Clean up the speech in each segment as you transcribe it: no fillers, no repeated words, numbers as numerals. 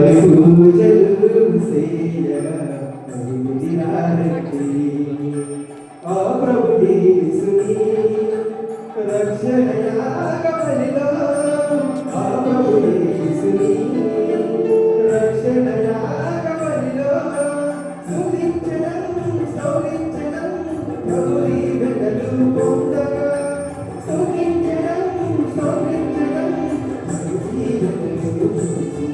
పూజలు చేయగా ఆ ప్రభు యేసుని రక్షణ యాగబలిలో ఆ ప్రభు యేసుని రక్షణ యాగబలిలో స్తుతించడం స్తోత్రించడం ప్రభుని వెన్నలు పొందగా స్తుతించడం స్తోత్రించడం ప్రభుని వెన్నలు పొందగా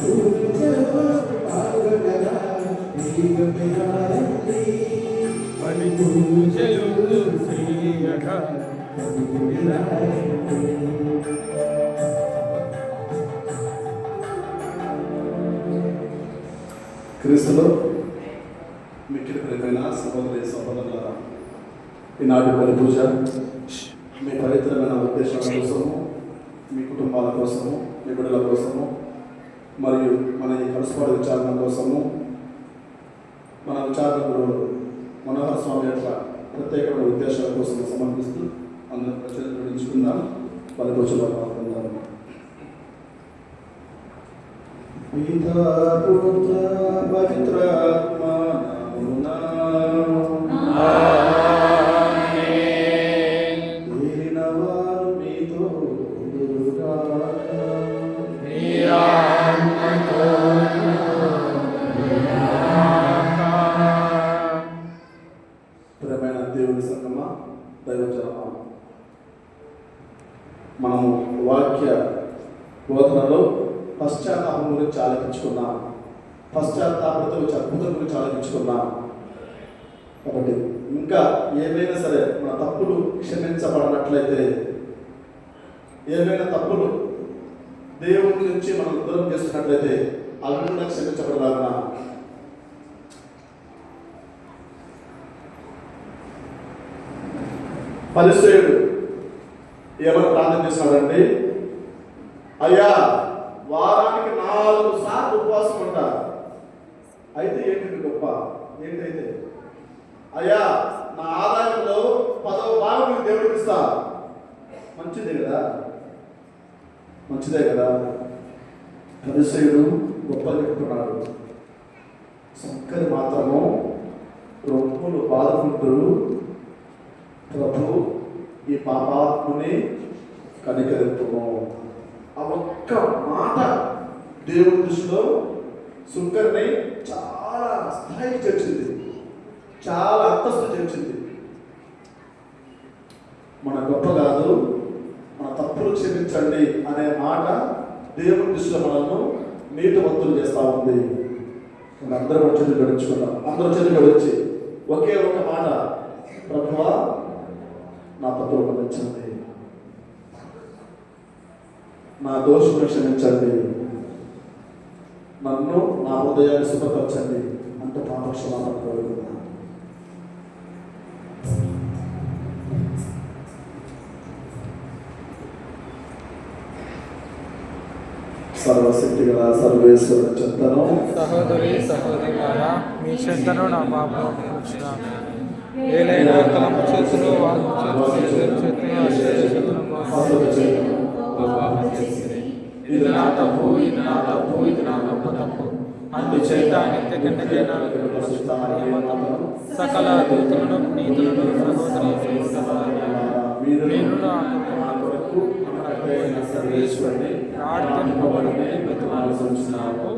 పూజలో పాల్గొనగా మరి పూజలు చేయగా క్రీస్తులో మిక్కిలి ప్రియమైన సహోదరి సహోదరులారా, ఈనాటి బలి పూజ మీ పవిత్రమైన ఉద్దేశాల కోసము, మీ కుటుంబాల కోసము, మీ బిడ్డల కోసము, మరియు మన ఈ కలుసుపాటు విచారణ కోసము, మన విచారణ గురువులు మనోహర స్వామి యొక్క ప్రత్యేకమైన ఉద్దేశాల కోసం సమర్పిస్తూ అందరూ ప్రచురించుకుందాం. బలి పూజలో పాల్గొందాం. పితా పుత్ర పవిత్రాత్మ నామమున ఏలినవారు మీతో ఉండుగాక. ప్రియమైన దేవుని సంగమా, దైవజనమా, మనము వాక్య బోధనలో పశ్చాత్తాపం గురించి ఆలోచించుకున్నాం. పశ్చాత్తాపంతో వచ్చే అద్భుతం గురించి ఆలోచించుకున్నాం. కాబట్టి ఇంకా ఏమైనా సరే మన తప్పులు క్షమించబడినట్లయితే, ఏమైనా తప్పులు దేవుడి నుంచి మనం దూరం చేస్తున్నట్లయితే అవి కూడా క్షమించబడలాగా పరిసయుడు ఏమైనా ప్రార్థన చేస్తున్నాడండి, అయ్యా వారానికి 4 సార్లు ఉపవాసం ఉంటారు. అయితే ఏంటి గొప్ప ఏంటైతే, అయ్యా నా ఆదాయంలో 10వ భాగం దేవుడికి ఇస్తా. మంచిదే కదా, మంచిదే కదా. పరిసయుడు గొప్ప చెప్తున్నాడు. సంకరి మాత్రము రొప్పులు బాధకుంటారు, ప్రభు ఈ పాపాత్ముని కనికరింపుము. ఆ ఒక్క మాట దేవుడి దృష్టిలో సుంకర్ని చాలా స్థాయికి చేర్చింది, చాలా అంతస్తు చేర్చింది. మన గొప్ప కాదు, మన తప్పులు క్షమించండి అనే మాట దేవుడి దృష్టిలో మనల్ని నీతివంతులు చేస్తూ ఉంది. అందరూ చేతులు గడించుకున్నాం. అందరూ చేతులు గడించి ఒకే ఒక మాట, ప్రభువా నా తప్పులు క్షమించండి, నా దోషులను క్షమించండి, నన్ను నా హృదయాన్ని శుభపరచండి అంటూ పాపక్షమాపణ కోరుకున్నాను. సర్వశక్తి గల సర్వేశ్వరుడు చెప్తాను. సహోదరి సహోదరులారా, మీ చింతను నా పాపం ఏలైనా తలము చేతులు ఇది నా తప్పు, ఇది నా తప్పు, ఇది నా తప్పు. అందుచేత నిత్య గంటకైనా సకల దూతులను నీతులను సహోదరి మీరు నా కొరకు సర్వేశ్వరుని ప్రార్థింపబడి బతుకుతున్నాము.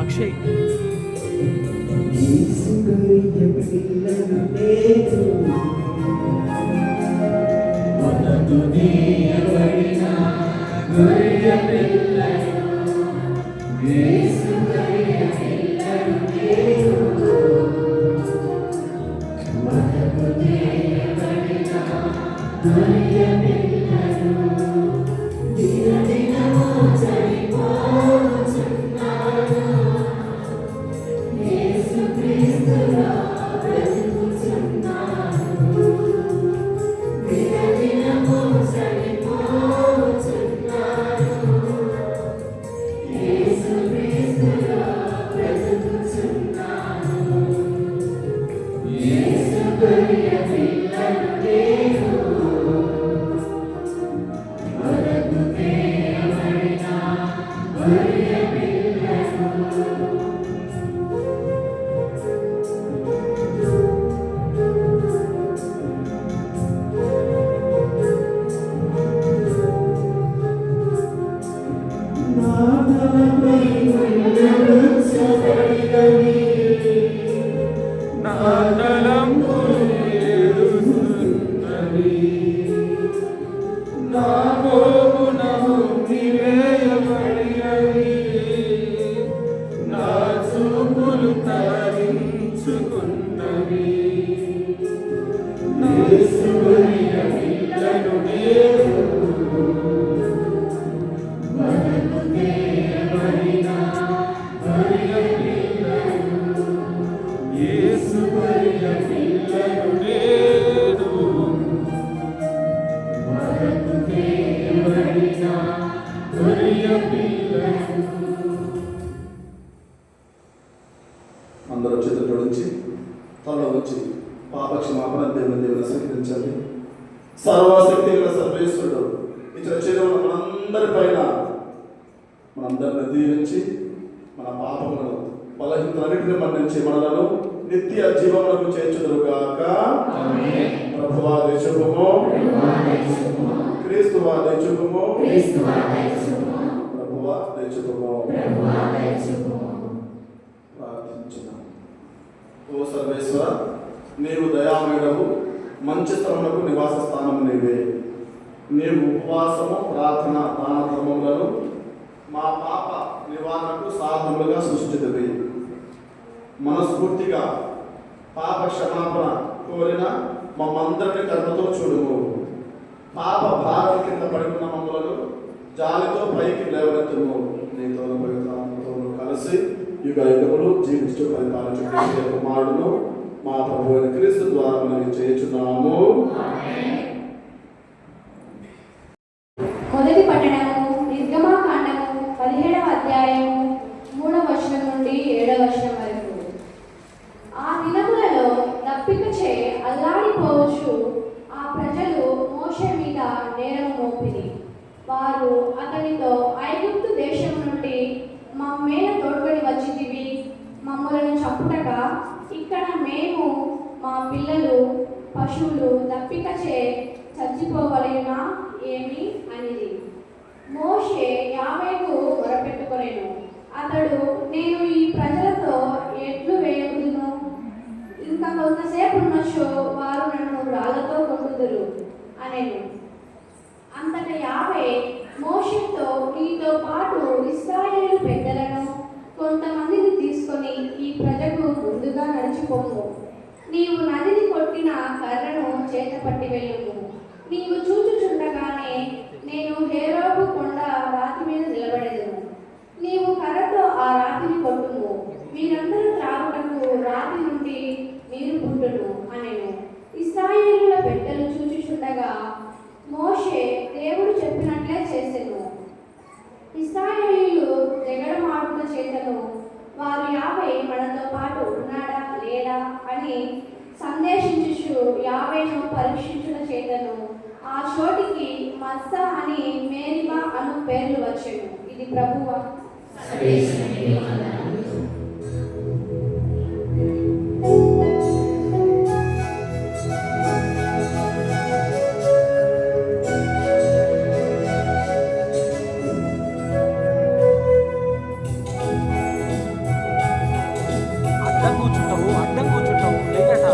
అక్షయ్ నా తలంపులు ఏడుస్తున్నవి. నా మోమున ఉమ్మివేయబడినవి. నా చూపులు తరించుకున్నవి. యేసు గొర్రె పిల్లను నేను, మనకు తేబడిన గొర్రె పిల్లను. యేసు గొర్రె పిల్లను నేను, మనకు తేబడిన గొర్రె పిల్లను. అందరూ చేతులు జోడించి తల వచ్చి పాప క్షమాపణ దేవుని స్వీకరించండి. సర్వశక్తి గల సర్వేశ్వరుడు ఇతర చేతులను మనందరిపైన మనందరిని దీవించి మన పాపములను బలహీనతలన్నిటిని మన్నించి మనలను నిత్య జీవములకు చేర్చుదురుగాక. ప్రభువా దయచూపుము, క్రీస్తువా దయచూపుము, ప్రభువా దయచూపుము. ప్రార్థించుదాం. ఓ సర్వేశ్వర, నీవు దయామయుడవు, మంచి స్థలములకు నివాస స్థానము నీవే. నీవు ఉపవాసము, ప్రార్థన, దాన ధర్మములను మా పాప నివారణకు సాధనలుగా సృష్టించదు. మనస్ఫూర్తిగా పాప క్షమాపణ కోరిన మమ్మందరిని కరుణతో చూడుము. పాప భారం కింద పడుకున్న మమ్మలను జాలితో పైకి లేవనెత్తుము. నీతో పవిత్రతో కలిసి యుగ యుగములు జీవించు పరిపాలించు కుమారుడును మా ప్రభు అయిన క్రీస్తు ద్వారా మనం చేయుచున్నాము. మొదటి పట్టణము నిర్గమాకాండము 17వ అధ్యాయము 3వ వచనం నుండి 7వ వచనం వరకు. ఆ దినములలో దప్పికచే అల్లాడిపోవచ్చు ఆ ప్రజలు మోషే మీద నేరము మోపిరి. వారు అతనితో, ఐగుప్తు దేశం నుండి మమ్మేల తోడ్కొని వచ్చితివి, మమ్మలను చంపుటగా ఇక్కడ మేము మా పిల్లలు పశువులు దప్పికచే చచ్చిపోవలెనా ఏమి అనేది. మోషే యావేకు మొరపెట్టుకొనెను. అతడు, నేను ఈ ప్రజలతో ఎట్లు వేయదును? ఇంకా కొంతసేపు ఉన్నచో వారు నన్ను రాళ్లతో కొట్టుదురు అనెను. అంతట యావే మోషేతో, నీతో పాటు ఇశ్రాయేలు పెద్దలను కొంతమందిని తీసుకొని ఈ ప్రజకు ముందుగా నడిచిపోము. నీవు నదిని కొట్టిన కర్రను చేతపట్టి వెళ్ళుము. నీవు చూచుచుండగానే నేను హేరోబు కొండ రాతి మీద నిలబడెదను. నీవు కర్రతో ఆ రాతిని కొట్టుము. మీరందరూ త్రాగుటకు రాతి నుండి నీరు పుట్టును అనెను. ఇశ్రాయేలుల పెద్దలు చూచుచుండగా మోషే దేవుడు చెప్పినట్లే చేసెను. ఇశ్రాయేలీయులు జగడమాడుతున్న చేతను వారు యావే మనతో పాటు ఉన్నాడా లేడా అని సందేశించుచు యావేను పరీక్షించుట చేతను ఆ చోటికి మస్సా అని మేరిబా అను పేర్లు వచ్చెను. ఇది ప్రభువా. అడ్డం కూర్చుంటావు లేదట.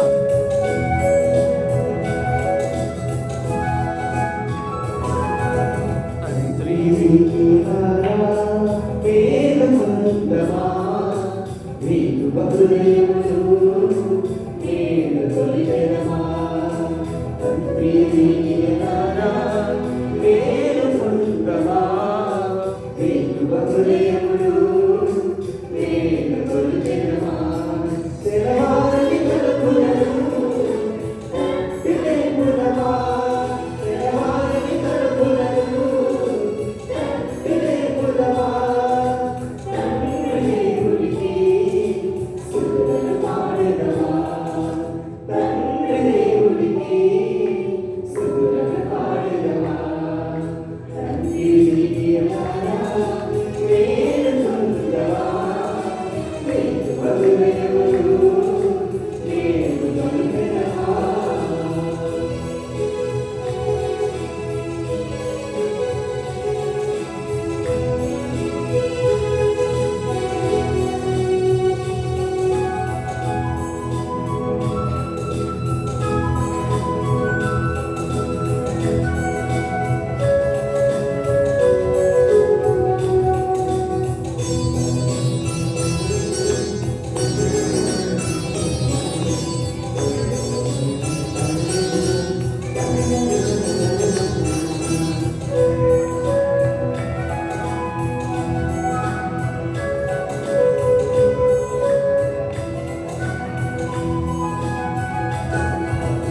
Thank you.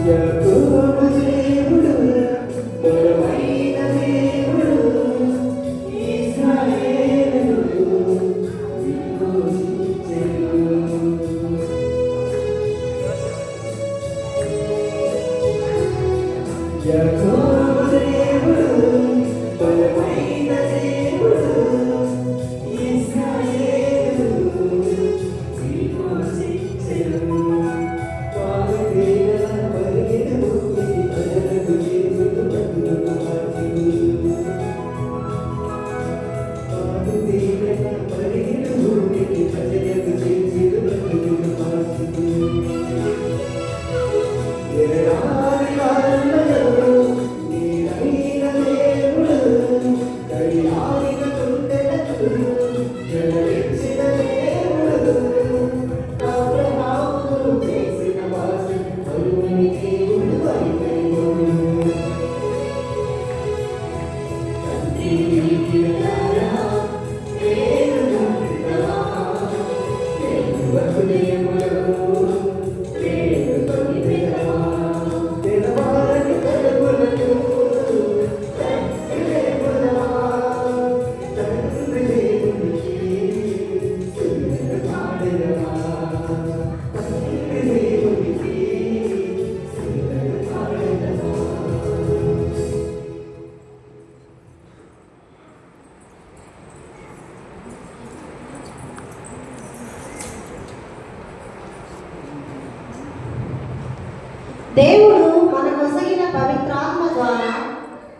యాకోబు దేవుడు బలమైన దేవుడు ఇశ్రాయేలును విమోచించెను. యాకోబు దేవుడు బలమైన దేవుడు ఇశ్రాయేలును విమోచించెను. వారు వేల పరిగెడు ప్రజలకు చేతులు పట్టుకు మార్చెను. వారు వేల పరిగెడు ప్రజలకు చేతులు పట్టుకు మార్చెను. ఎడారి కాలంలో నీరైన దేవుడు గడియారిన కుండలకు జలరించిన దేవుడు నా ప్రభావమును చేసిన వాడు కరుణని దేవుడు అయిపోయాడు. తండ్రి నీకిరగారా వేడుకుంటున్నా దేవుడు దేవుడు వేడుకొని పెదవా తెలవారని కలుగులకు తండ్రి దేవుడవా తండ్రి దేవునికి సున్నత పాడెదవా తండ్రి దేవునికి సున్నత పాడెదవా. దేవుడు మన కొసగిన పవిత్రాత్మ ద్వారా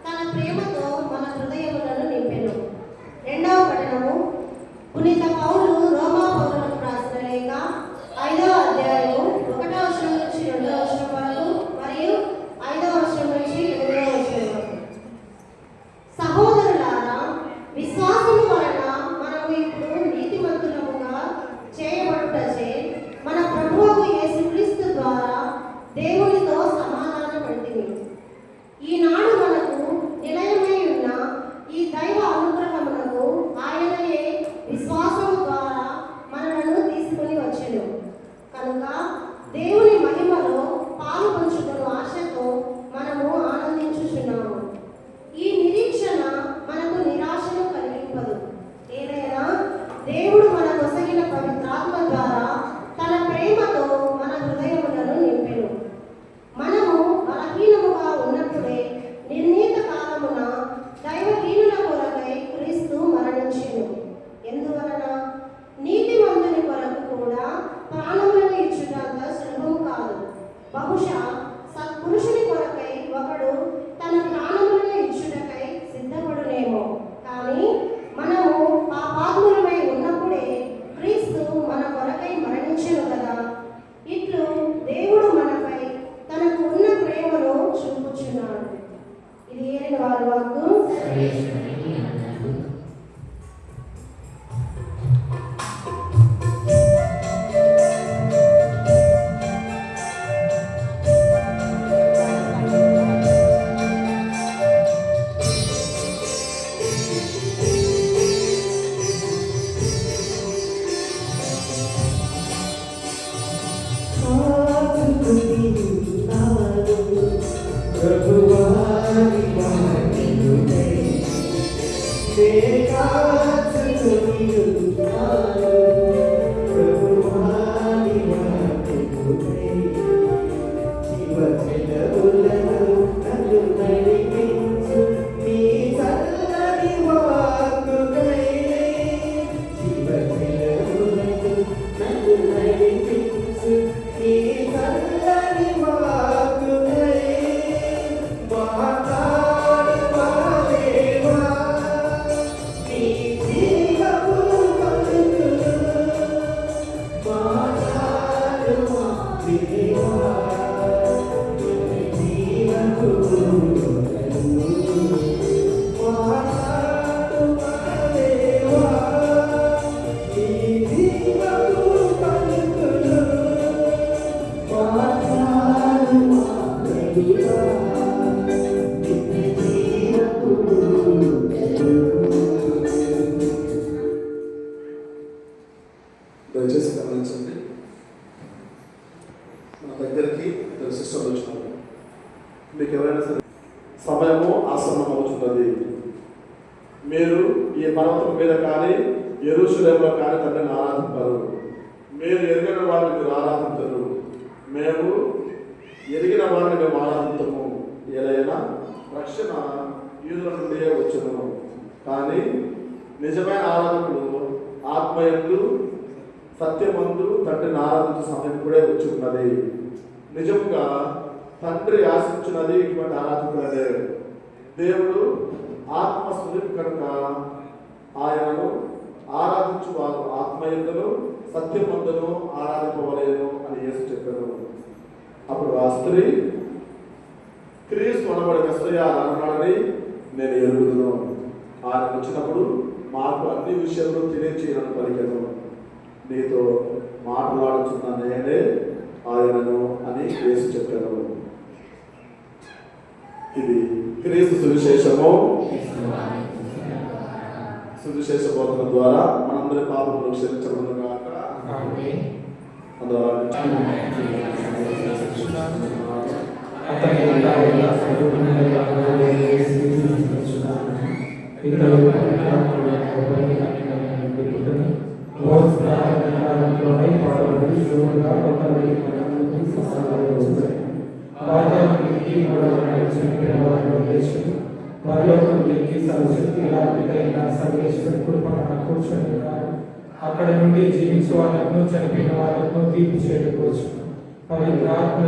తన ప్రేమతో మన హృదయములను నింపెను. రెండవ పఠనము పునీత పౌలు రోమా పౌరులకు రాసిన లేఖ 5వ అధ్యాయము 1వ వచనం నుంచి 2వ వచనం వరకు మరియు 5వ వచనం నుంచి 8వ వచనం వరకు. సహోదరులారా, విశ్వాసము వలన మనము ఇప్పుడు నీతిమంతులముగా చేయబడుటచే మన ప్రభువు యేసుక్రీస్తు ద్వారా దేవునితో సమాధానపడితిమి. ఈనాడు మనకు నిలయమై ఉన్న ఈ దైవ అనుగ్రహమునకు ఆయనయే విశ్వాసము ద్వారా మనలను తీసుకొని వచ్చెను. కనుక దేవుని మహిమలో పాలు పంచుకున్న ఆశతో మనము ఆనందించుచున్నాము. ఈ నిరీక్షణ మనకు నిరాశను కలిగింపదు. ఏదైనా దేవుడు మన కొసగిన పవిత్రాత్మ ద్వారా తన ప్రేమతో మన హృదయములను నింపెను. మనము బలహీనముగా ఉన్నప్పుడే నిర్ణీత కాలమున దైవహీనుల కొరకై క్రీస్తు మరణించెను. ఎందువలన నీతిమంతుని కొరకు కూడా ప్రాణములను ఇచ్చుటంత సులభము కాదు. బహుశా సత్పురుషుని కొరకై ఒకడు తన ప్రాణములను ఇచ్చుటకై సిద్ధపడునేమో. కానీ మనము పాపాత్ములమై ఉన్నప్పుడే క్రీస్తు మన కొరకై మరణించెను కదా. ఇట్లు దేవుడు మనపై తనకు ఉన్న ప్రేమను చూపుచున్నాడు. ఇది ఏలిన వారి వాక్కు. ప్రభువాని మహిమకై వేకాచుకొనియున్నాను. ప్రభువాని మహిమకై జీవజలములను నన్ను నడిపించు నీ చల్లని వాక్కుకై. జీవజలములను నన్ను నడిపించు నీ చల్లని వాక్కుకై. మాట్లాడు మా దేవా, నీ జీవపు పలుకులు. మాట్లాడు మా దేవా, నీ జీవపు పలుకులు. మాట్లాడు మా దేవా, నీ జీవపు పలుకులు. మాట్లాడు మా దేవా. దయచేసి గమనించండి. మన దగ్గరికి ఇద్దరు సిస్టర్లు వచ్చినారు. మీకు ఎవరైనా సరే సమయము ఆసన్నం అవుతున్నది. మీరు ఈ పర్వతం మీద కానీ యెరూషలేములో కానీ తండ్రిని ఆరాధింపరు. మీరు ఎరిగిన వారిని మీరు ఆరాధించరు. మేము ఎరిగిన వారిని మేము ఆరాధించము. ఏదైనా రక్షణ యూదుల నుండియే వచ్చును. కానీ నిజమైన ఆరాధకులు ఆత్మయందు సత్యమందు తండ్రిని ఆరాధించే సమయం కూడా వచ్చి ఉన్నది. నిజంగా తండ్రి ఆశించినది ఇటువంటి ఆరాధకులనే. దేవుడు ఆత్మస్వరూపి కనుక ఆయనను ఆరాధించు వారు ఆత్మయందును సత్యమందును ఆరాధింపవలేను అని యేసు చెప్పారు. అప్పుడు ఆ స్త్రీ క్రీస్తు అనబడి మెస్సయ్య అన్నాడని నేను ఎరుగుదును. ఆయన వచ్చినప్పుడు మాకు అన్ని విషయాలు తెలియచేయను పలికెను. నీతో మాట్లాడుతున్న నేనే ఆయనను అని యేసు చెప్పాను. ఇది క్రీస్తు సువిశేషము. సువిశేష బోధన ద్వారా మనందరి పాపములు క్షమించబడును గాక. అందరూ అక్కడ నుండి జీవించే వాళ్ళను చనిపోయిన వాళ్ళను తీర్పు చేయవచ్చు. పవిత్ర ఆత్మ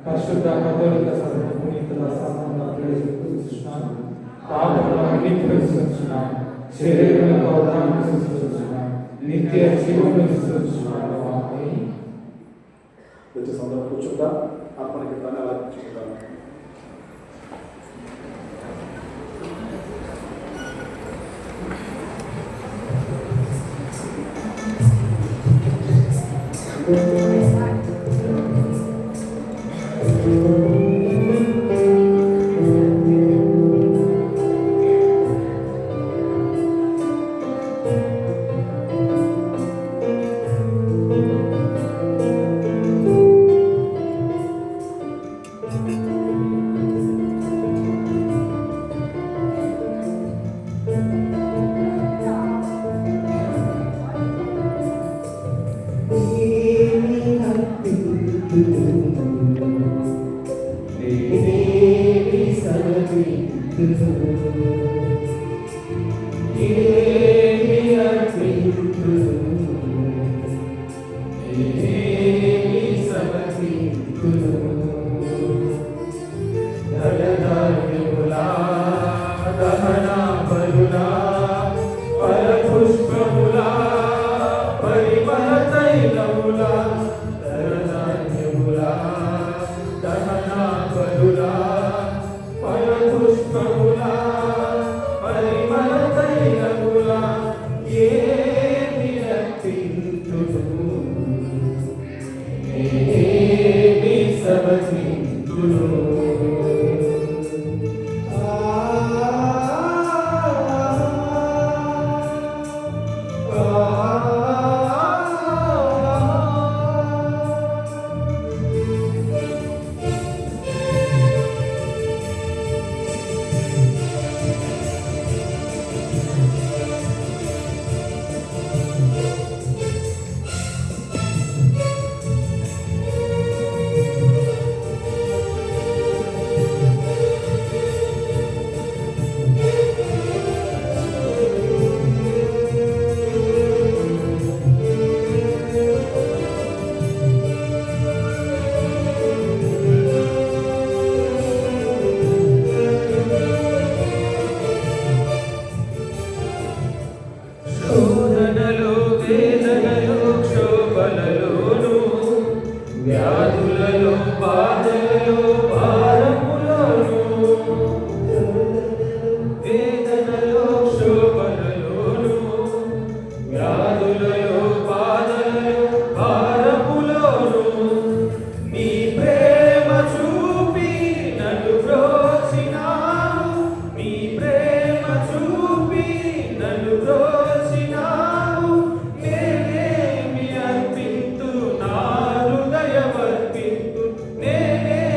పరిశుద్ధ కథోలిక సభ పునీతుల సంబంధాలు పాపములను విశ్వసిస్తున్నాను. శరీరులకు అవతారం విశ్వసిస్తున్నాను. నిత్య జీవమును విశ్వసిస్తున్నాను. వచ్చే సందర్భం కూర్చుంటా ఆత్మనికి ధన్యవాదాలు అర్పించుకుంటాను. నేనే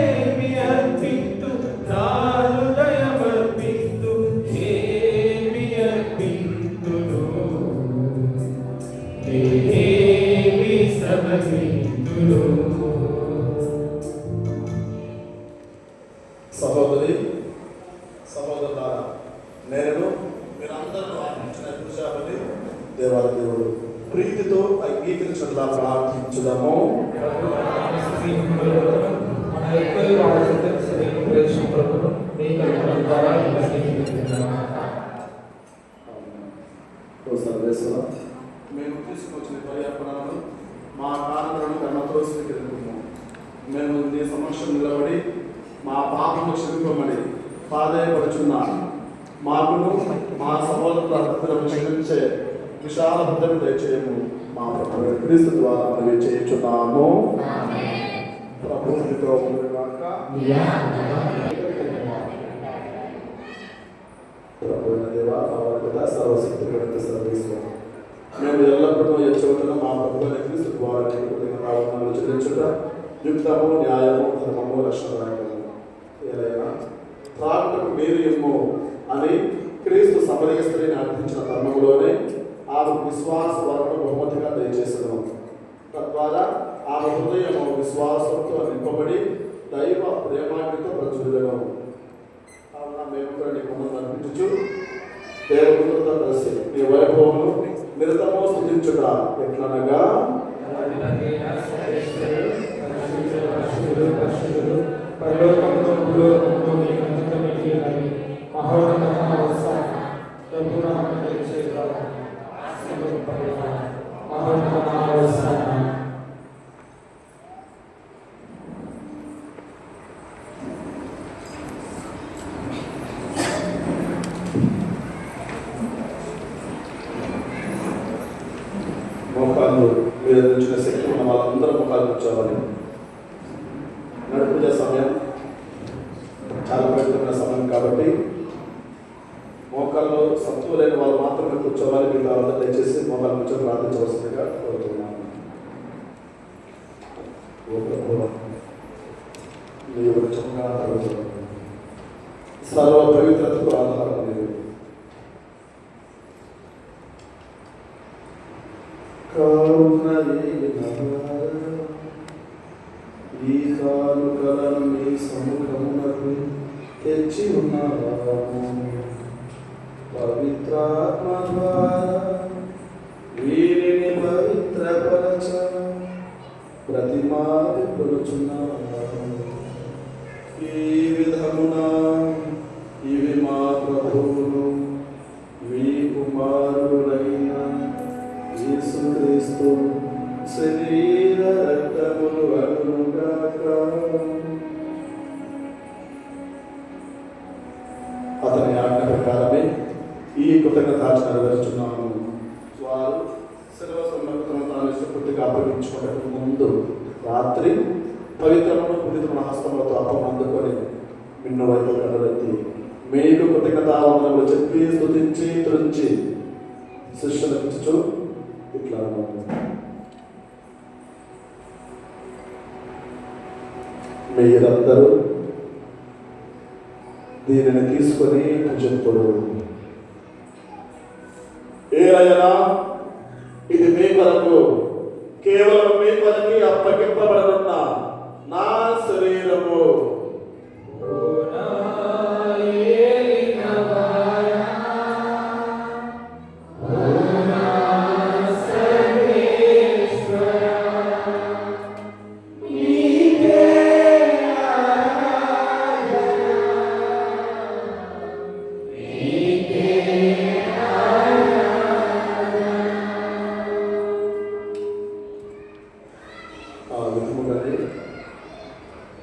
సహోదరి సహోదరులారా, నేను మీరందరూ ఆశించిన పురుషాలని దేవాది దేవుడు ప్రీతితో అంగీకరించలా ప్రార్థించుదాము. మేము తీసుకొచ్చిన పర్యాపణను మా కారణాలను కర్మతో స్వీకరించుకున్నాము. మేము నీ సమక్షం నిలబడి మా పాపను క్షమింపమని ప్రాధాయపడుచున్నా మాకును మా సహోదరులను క్షమించే విశాల హృదయం దయచేయము. మా ప్రభు క్రీస్తు ద్వారా మనం చేయించున్నాము. ప్రభుత్వ సర్వశక్తి సర్వేశ్వరం మేము ఎల్లప్పుడూ ఎచ్చవటం మా ప్రభు క్రీస్తు ద్వారా చెల్లించుట యుక్తము, న్యాయము, ధర్మము, రక్షణదాయకము. ఏదైనా త్రాగుటకు నీరు ఇమ్ము అని క్రీస్తు సమరయ స్త్రీని అర్థించిన తరుణంలోనే ఆమె విశ్వాస వరకు బహుమతిగా దయచేస్తున్నాం. తద్వారా ఆమె హృదయము విశ్వాసంతో నింపబడి దైవ ప్రేమాగ్నితో ప్రచురిదము. కావున మేము కూడా నీ కొమ్మను అర్పించు దేవుడితో కలిసి నీ వైభవమును నిరతము స్తుతించుట ఎట్లనగా మోకాళ్ళు మీద నుంచిన శక్తి ఉన్న వాళ్ళందరూ మోకాలు కూర్చోవాలి. నడుపుజ సమయం చాలా పవిత్రమైన సమయం కాబట్టి మోకాళ్ళు సత్తువ లేని వాళ్ళు మాత్రమే కూర్చోవాలి. మీరు వాళ్ళందరూ దయచేసి మోకాలు కూర్చొని ప్రార్థించవలసిందిగా కోరుతున్నాను. సర్వ పవిత్రతకు ఆధారం లేదు. ఈ కానుకలను మీ సముఖమునకు తెచ్చి ఉన్నాము. పవిత్రాత్మ ద్వారా వీరిని పవిత్రపరచ ప్రతిమాదించున్నాము. ఈ విధమున ఇవి మా ప్రభువును మీ కుమారుడైన యేసుక్రీస్తు శరీర రక్తములు అగునుగాక. అతని ఆజ్ఞ ప్రకారమే ఈ కృతజ్ఞతార్చన నెరవేర్చున్నాము. వారు శిలువ సమ్మతను తాను ఇష్టపూర్తిగా అప్పగించుకోవడానికి ముందు రాత్రి పవిత్రమును పునీతమైన హస్తములతో అప్పం అందుకొని మిన్ను వైపు కనులెత్తి మీకు కృతజ్ఞతావందనములు చెప్పి స్తుతించి త్రుంచి శిష్యులకు ఇచ్చు ఇట్లా మీరందరూ దీనిని తీసుకొని పూజింపుడు. ఏలైనా ఇది మీ కొరకు, కేవలం మీ కొరకి అప్పగింపబడనున్న నా శరీరము.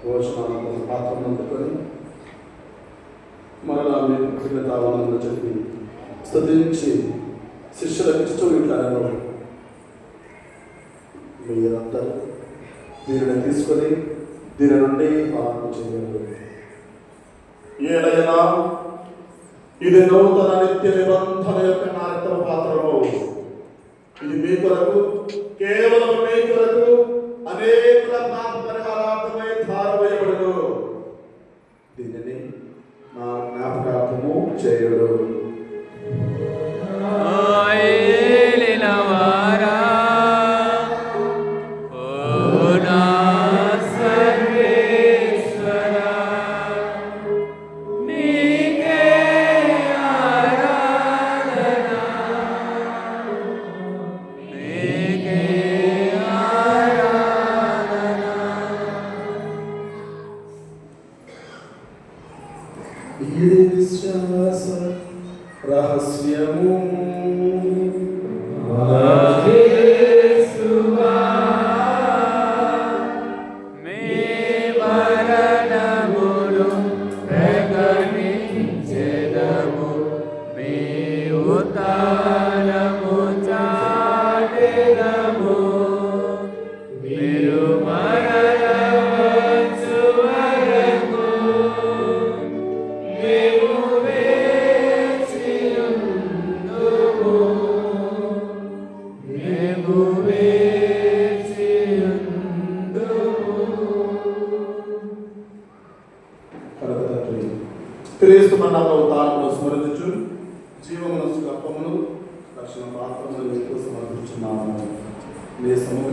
భోజనాలను పాత్రను అందుకొని మరలా మీకు కృతజ్ఞతావందనములు చెప్పి స్తుతించి శిష్యులకు ఇస్తూ ఉంటాను. మీరందరూ దీనిని తీసుకొని దీని నుండి పాలన చేయగలరు. ఏలైనా ఇది నూతన నిత్య నిబంధన యొక్క నా రక్తమ పాత్రము. ఇది మీ కొరకు, కేవలం మీ కొరకు అనేక పాప పరిహారార్థమై ధారవేయబడును. దీనిని నా జ్ఞాపకార్థము చేయుడు. ఏలినవారా, ఓ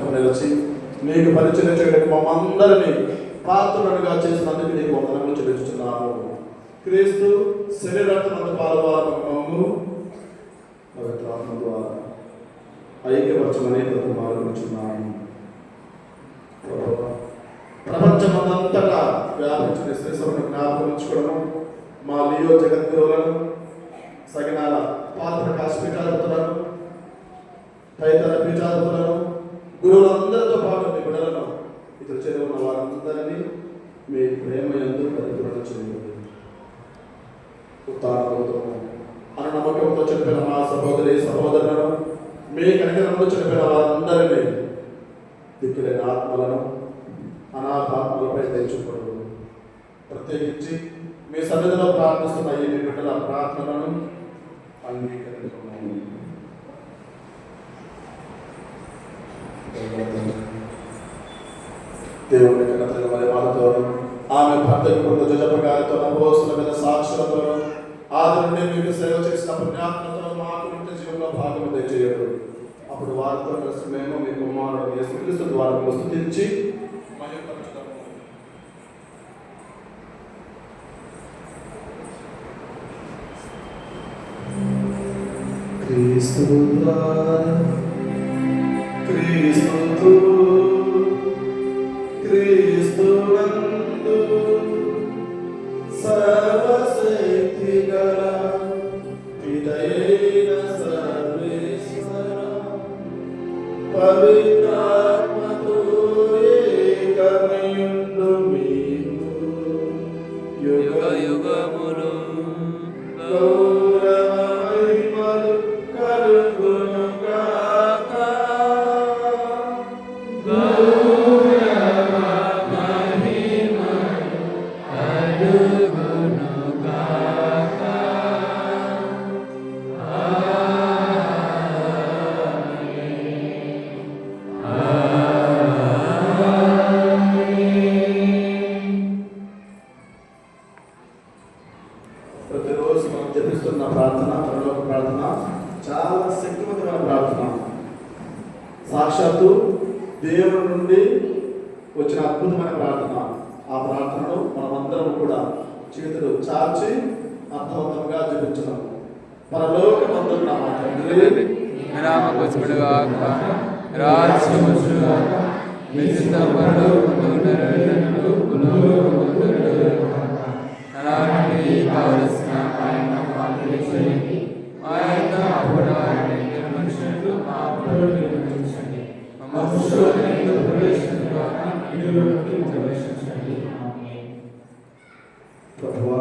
చెంతకు నిలిచి నీకు పరిచయం చేయడానికి మమ్మందరినీ పాత్రులుగా చేసినందుకు నీకు వందనములు చెల్లిస్తున్నాము. క్రీస్తు శరీరాత్మక పాల్గొనము పవిత్రాత్మ ద్వారా ఐక్యపరచమని ప్రతిమాలుచున్నాము. ప్రపంచమంతటా వ్యాపించిన శ్రీసభను జ్ఞాపకం ఉంచుకోవడము, మా లియో జగద్గురువులను, సగినాల పాత్రకాశ పీఠాధిపతులను, తదితర పీఠాధిపతులను, గురువులందరితో పాటు మీ బిడ్డలను ఇతర చేరున్న వారందరినీ మీ ప్రేమ యందు పరిపూర్ణ చేయండి. ఉత్తానముతో అను నమ్మకంతో చెప్పిన మా సహోదరి సహోదరులను, మీ కనికరంలో చెప్పిన వారందరినీ దిక్కులేని ఆత్మలను అనాథాత్మలపై తెచ్చుకోడు. ప్రత్యేకించి మీ సన్నిధిలో ప్రార్థిస్తున్న ఈ మీ బిడ్డల ప్రార్థనలను అంగీకరించుకున్నాము. దేవుని కన్నతల్లి వారి వాళ్ళతో ఆమె భర్తకు కొంత జజపగారితో నపోస్తుల మీద సాక్షులతో ఆది నుండి మీకు సేవ చేసిన పుణ్యాత్మతో మాకు నిత్య జీవంలో భాగము తెచ్చేయడు. అప్పుడు వారితో కలిసి మేము మీ కుమారుడు యేసుక్రీస్తు ద్వారా స్తుతించి మహిమపరచుదాము. క్రీస్తు ద్వారా క్రీస్తు క్రీస్తునందు సర్వశక్తి గల పితయైన సర్వేశ్వర పవిత్రాత్మతో ఏకమయుండు మీకు యుగ యుగములు గౌరవ మహిమలు కలుగును గాక. ప్రతిరోజు మనం జపిస్తున్న ప్రార్థన పరలోక ప్రార్థన చాలా శక్తివంతమైన ప్రార్థన. సాక్షాత్తు దేవుడి నుండి వచ్చిన అద్భుతమైన ప్రార్థన. ఆ ప్రార్థనను మనమందరం కూడా చేతులు చాచి అర్థవంతంగా జపించున్నాము. పరలోకమందున్న మా తండ్రి, మీ నామము పూజింపబడుగాక, రాజ్యము వచ్చుగాక, మీ చిత్తము పరలోకమందు నెరవేరునట్లు భూలోకమందు నెరవేరుగాక. నానాటికి కావలసిన ఆయన మాకు దయచేయండి. ఆయన అపరాధములను క్షమించునట్లు మా అపరాధములను క్షమించండి. మమ్మల్ని శోధనలో ప్రవేశింపనివ్వక కీడులోకి ప్రవేశించండి. ఆమేన్. ప్రభువా,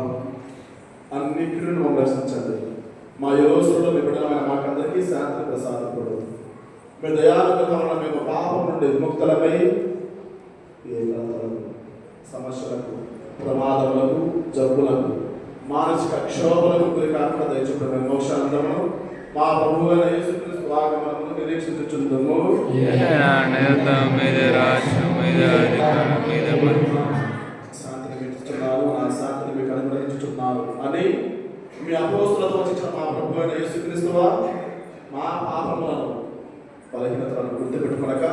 అన్ని కీడులను మమ్మల్ని రక్షించండి. మా ఈ రోజుల్లో మీ బిడ్డలమైన మాకందరికీ శాంతి ప్రసాదపడు. మీ దయానుగ్రహం వలన మేము పాపం నుండి విముక్తులమై ఏ కలతలకు, సమస్యలకు, ప్రమాదములకు, జబ్బులకు, మానసిక క్షోభలకు గురి కాకుండా దయచూపడం మోక్షానందమును మా ప్రభువైన యేసుక్రీస్తు ఆగమనమును నిరీక్షించుచుందుము. శాంతిని మీటుచున్నారు, నా శాంతిని మీకు అనుగ్రహించుచున్నారు అని మీ అపోస్తులతో వచ్చిన మా ప్రభువైన యేసుక్రీస్తువా మా పాపములను బలహీనతలను గుర్తుపెట్టుకొనక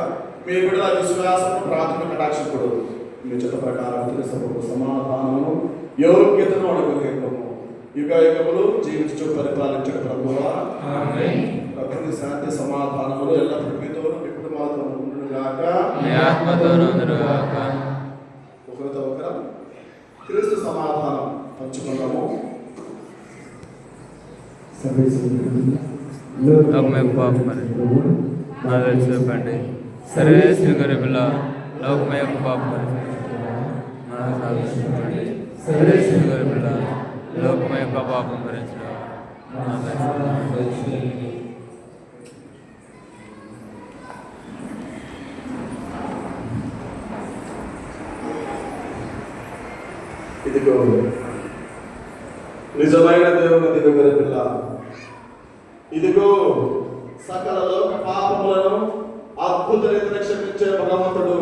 మీ బిడ్డల విశ్వాసము ప్రాథమిక కటాక్షకుడు మీ చిత్త ప్రకారం తెలుసము సమాధానము యోగ్యతను అనుగ్రహించము. యుగ యుగములు జీవించు పరిపాలించే ప్రభువా, ప్రభుని శాంతి సమాధానములు ఎల్లప్పుడూ మీతోను మీ కుటుంబాలతో ఉండుగాక, మీ ఆత్మతోను ఉండుగాక. ఒకరితో ఒకరం క్రీస్తు సమాధానం పంచుకుందాము. చెప్పండి. సరే శ్రీగారి పిల్ల లోకమే పాప సరే శ్రీగారి పిల్ల లోకమే పాపం భరించడం. ఇదిగో నిజమైన దేవుని దిగుగల పిల్ల, ఇదిగో సకల లోక పాపములను అద్భుత రీతిని క్షమించే భగవంతుడు.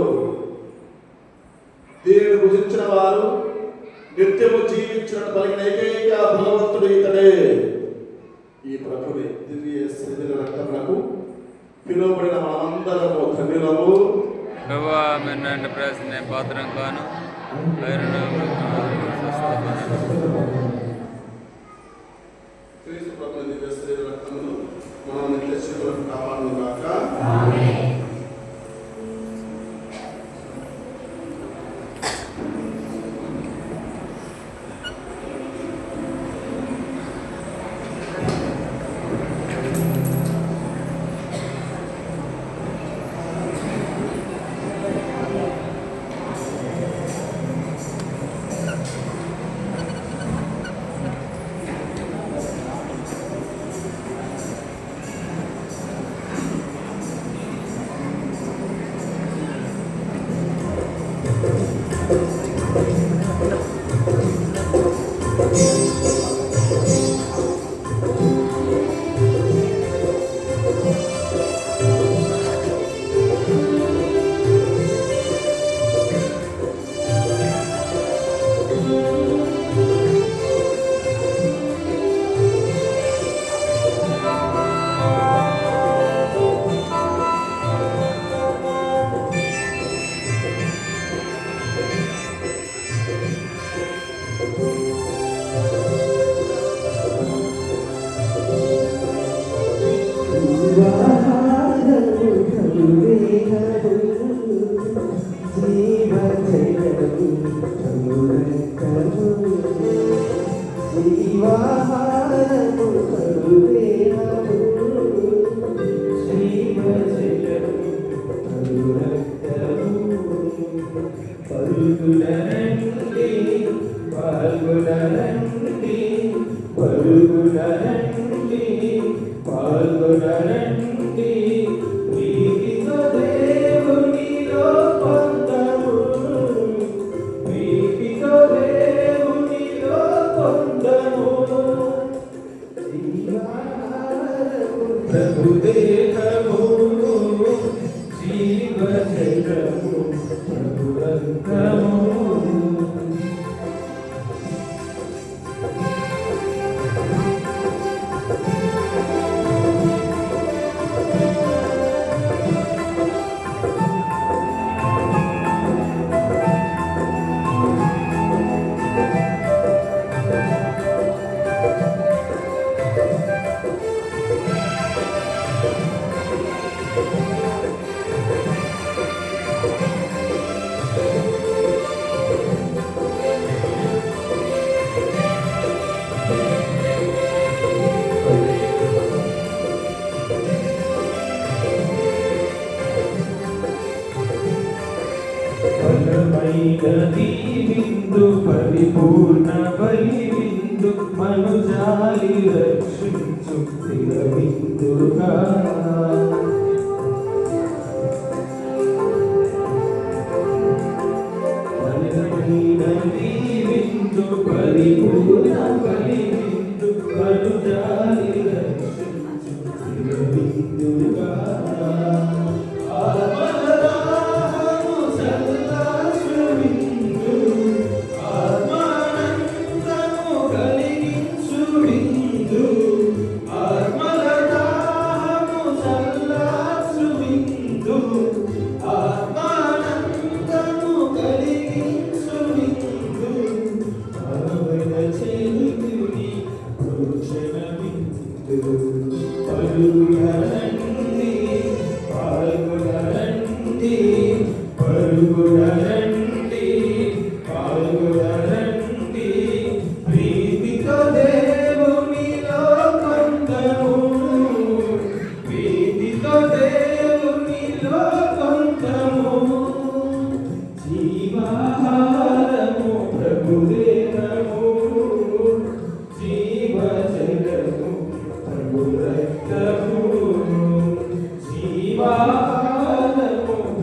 దీనిని భుజించిన వారు నిత్యము జీవించినట్టు పలికిన ఏకైక భగవంతుడు ఇతడే. ఈ ప్రభుని దివ్య శరీర రక్తములకు పిలువబడిన మనందరము ధన్యులము. ప్రభువా మీరు నన్ను ప్రశ్న పాత్రం కాను క్రీస్తు ప్రభువు దివ్య శరీర రక్తములు మనం నిత్య జీవులకు కాపాడును గాక. పరిపూర్ణ బలి విందు మనుజాలి రక్షించు విందుగా విందు పరిపూర్ణ బలి విందు మనుజాలి రక్షించు విందుగా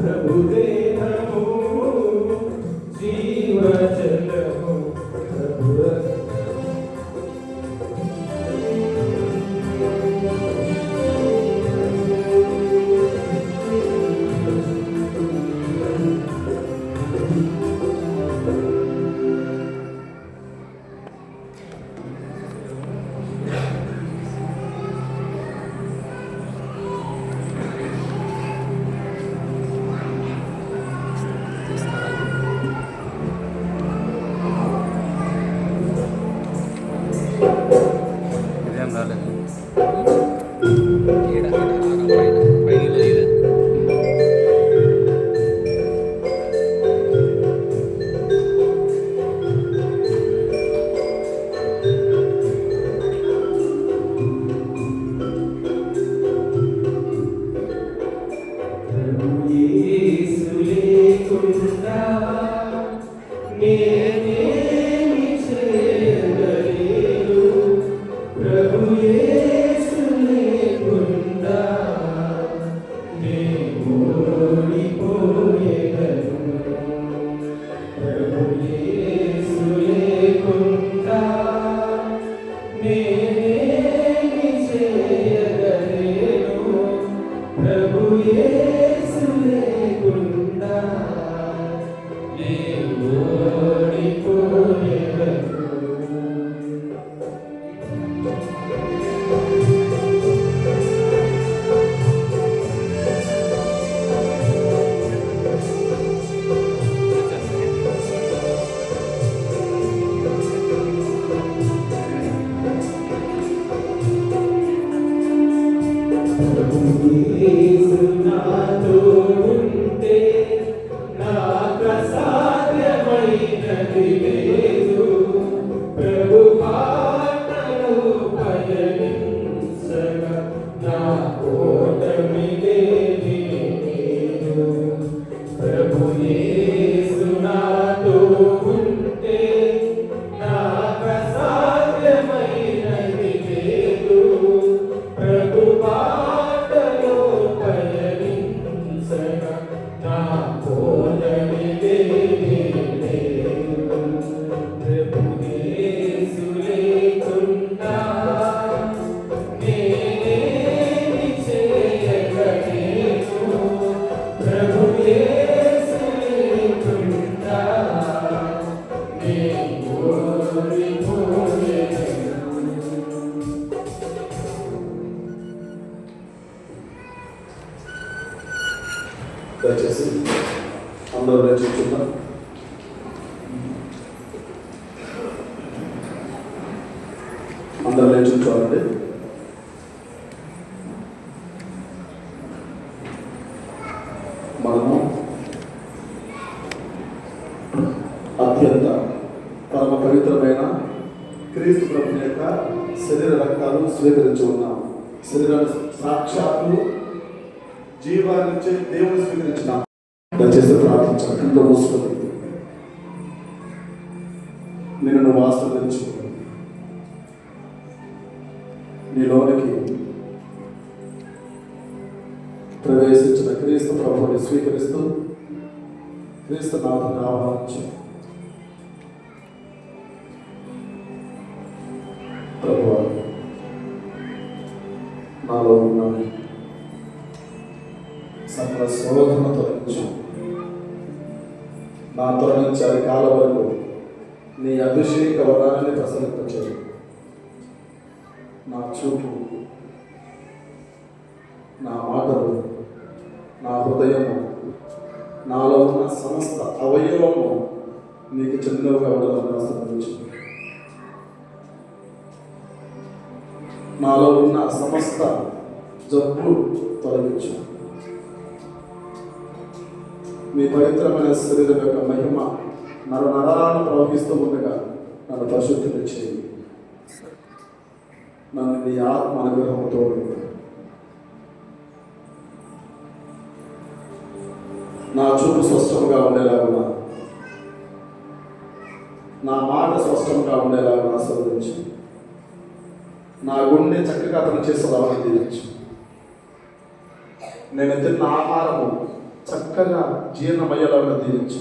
ప్రభు అందరూ లేచి చూద్దాం. అందరూ లేచి చూడండి. మనము అత్యంత పరమ పవిత్రమైన క్రీస్తు ప్రభుని యొక్క శరీర రక్తాలు స్వీకరించి ఉన్నాం. శరీరాన్ని సాక్షాత్తు జీవాన్నిచ్చే దేవుని స్వీకరించిన దయచేసి ప్రార్థించాలి. కింద మూసుకొని నేను నువ్వు ఆస్వాదించు, నీలోనికి ప్రవేశించిన క్రీస్తు ప్రభుని స్వీకరిస్తూ క్రీస్తు నాథుని ఆహ్వానించు. ప్రభువా, నాలో ఉన్న సకల శోధన తొలగించు. నా తొలగించి అది కాల వరకు నీ అభిషేక వరాన్ని ప్రసరింపచేయు. నా చూపు, నా మాటలు, నా హృదయము, నాలో ఉన్న సమస్త అవయవము నీకు చెందినవిగా ఉండాలని ఆశీర్వదించు. నాలో ఉన్న సమస్త జబ్బు తొలగించు. మీ పవిత్రమైన శరీరం యొక్క మహిమ నరాలను ప్రవహిస్తూ ఉండగా నన్ను పరిశుద్ధిని చేయి. నన్ను నీ ఆత్మ అనుగ్రహంతో నా చూపు స్పష్టంగా ఉండేలాగా, నా మాట స్పష్టంగా ఉండేలాగా ఆశీర్వదించు. నా గుండె చక్కగా పని చేసేలాగా దీవించు. నేను తిన్న ఆహారము చక్కగా జీర్ణమయ్యేలాగా దీవించు.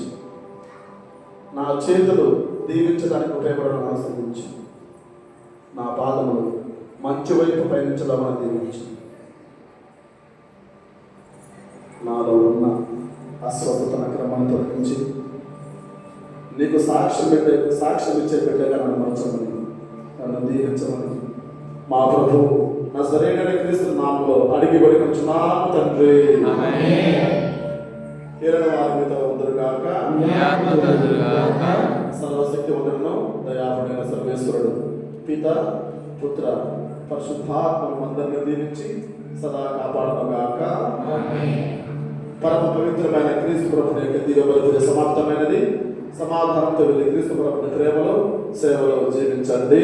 నా చేతులు దీవించడానికి ఉపయోగపడడం ఆశీర్వదించు. నా పాదములు మంచి వైపు పయనించడం దీవించు. నాలో ఉన్న అస్వస్థతన క్రమాన్ని తొలగించి నీకు సాక్ష్యం ఇచ్చే బిడ్డగా నన్ను మార్చమని, నన్ను దీవించమని మా ప్రభు నజరేయుడైన క్రీస్తు నామములో అడిగి వేడుకొనుచున్నాము తండ్రి. ఏలైన వారి మీద ఉందరుగాక. సర్వశక్తివంతుడును దయాళుడైన సర్వేశ్వరుడు పిత, పుత్ర, పరిశుద్ధాత్మను అందరినీ దీవించి సదా కాపాడుగాక. పరమ పవిత్రమైన క్రీస్తు ప్రభుని యొక్క దివ్య బలి సమాప్తమైనది. సమాధానంతో వెళ్ళి క్రీస్తు ప్రభుని ప్రేమలో సేవలో జీవించండి.